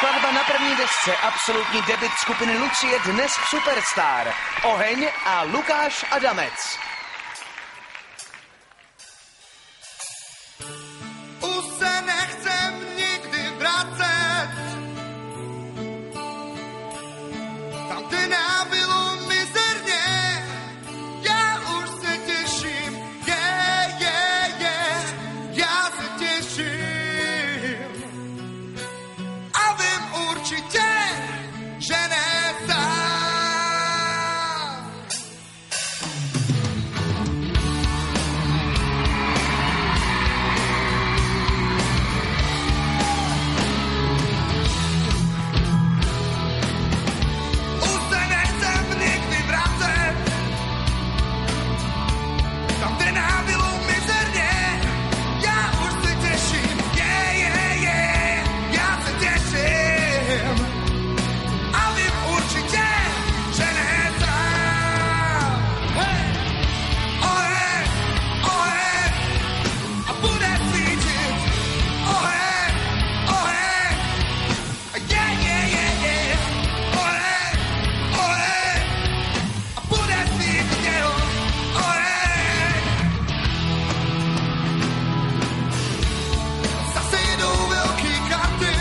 Skladba na první desce, absolutní debut skupiny Lucie, dnes v Superstar. Oheň a Lukáš Adamec. Už se nechcem nikdy vracet, tam, kde nám bylo mizerně, já už se těším, já se těším. A vím určitě, že ne sám. Už se nechcem nikdy vracet, tam, kde nám bylo mizerně, já už se těším, já se těším. A vím určitě, že ne sám. Hej! Oheň, oheň, a bude svítit. Oheň, oheň, oheň, oheň, a bude svítit, jo. Oheň. Zase jedou velký karty,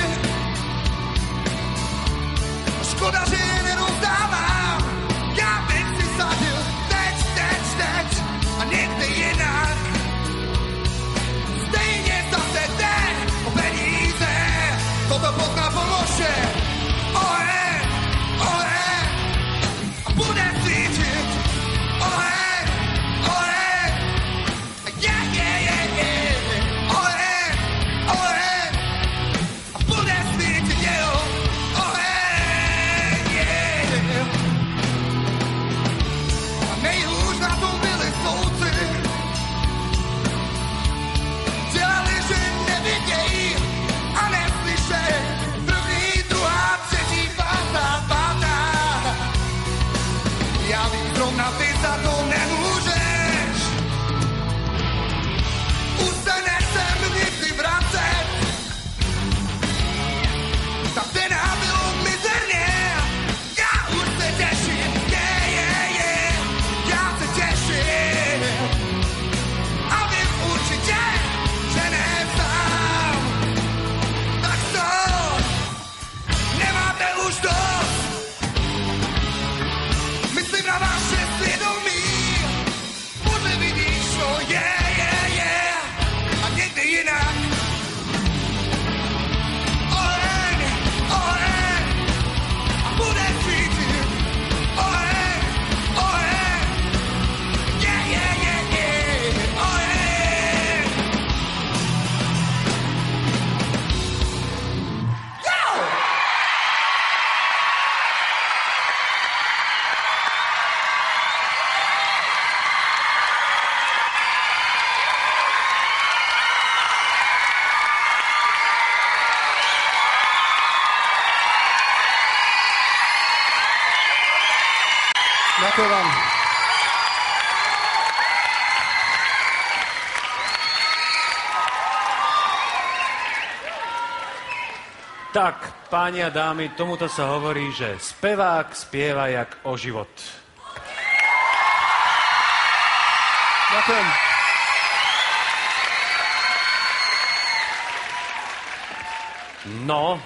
škoda, že je nerozdávám. Já bych si sadil teď a někde jinak. Stejně zase jde o peníze, toto pozná pomože. Oheň, oheň, a bude svítit. Oheň, oheň, oheň, oheň, a bude svítit, jo. Oheň, a nejhůř na tom byli soudci, dělali, že nevidějí a neslyšej. První, druhá, třetí, pátá. Já vím, zrovna ty za to nemůžeš. Už se nechcem nikdy vracet, tam, kde nám bylo mizerně, já už se těším, já se těším. A vím určitě, že ne sám. Tak to, nemáte už dost. Myslím na vaše svědomí, podle vidíš, no a někdy jinak. Oheň, oheň, a bude svítit. Oheň, oheň, oheň. Go! Ďakujem vám. Tak, páni a dámy, tomuto sa hovorí, že spevák spieva jak o život. Ďakujem. No,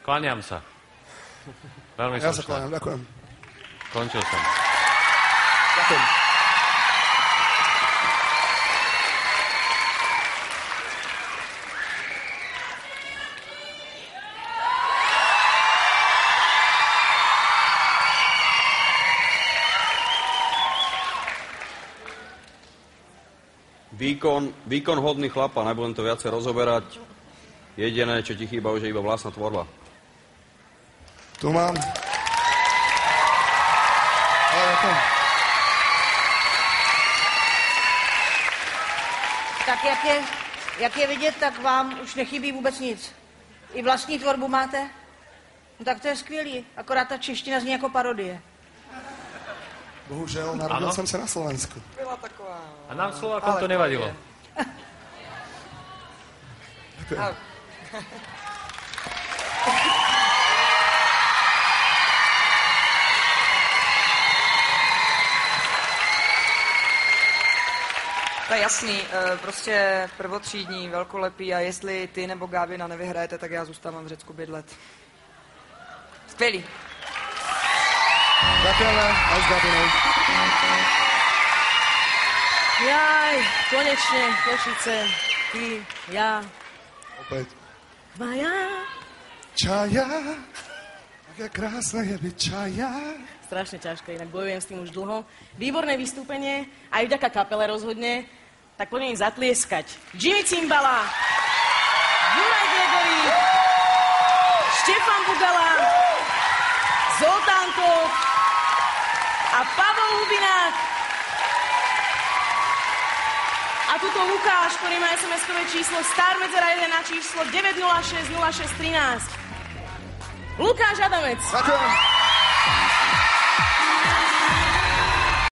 kláňam sa. Veľmi Ja sa slušné. kláňam, ďakujem. Končil som. Ďakujem. Výkon hodný chlapa, nebudem to viacej rozoberať. Jediné, čo ti chýba, už je iba vlastná tvorba. Tu mám. Ale ďakujem. Tak jak je vidět, tak vám už nechybí vůbec nic. I vlastní tvorbu máte? No tak to je skvělý, akorát ta čeština zní jako parodie. Bohužel, narodil som sa na Slovensku. Byla taková. A nám Slovákom to nevadilo. Ďakujem. To je jasný, prostě prvotřídní, velkolepý a jestli ty nebo Gávina nevyhrajete, tak já zůstávám v Řecku bydlet. Skvělý. Ďakujeme, aj s Gabinou. Jaj, konečne, Košice, ty, ja. Opäť. Maja. Čaja, aké krásne je byť čaja. Strašne ťažké, inak bojujem s tým už dlho. Výborné vystúpenie, aj vďaka kapele rozhodne. Tak poďme im zatlieskať. Jimmy Cimbala, Juraj Gregory, Štefan Bugala, Zoltán Koch a Pavol Hubinák. A tuto Lukáš, ktorý má SMS-kové číslo Star Medzera 1 na číslo 906 06 13. Lukáš Adamec. Ďakujem.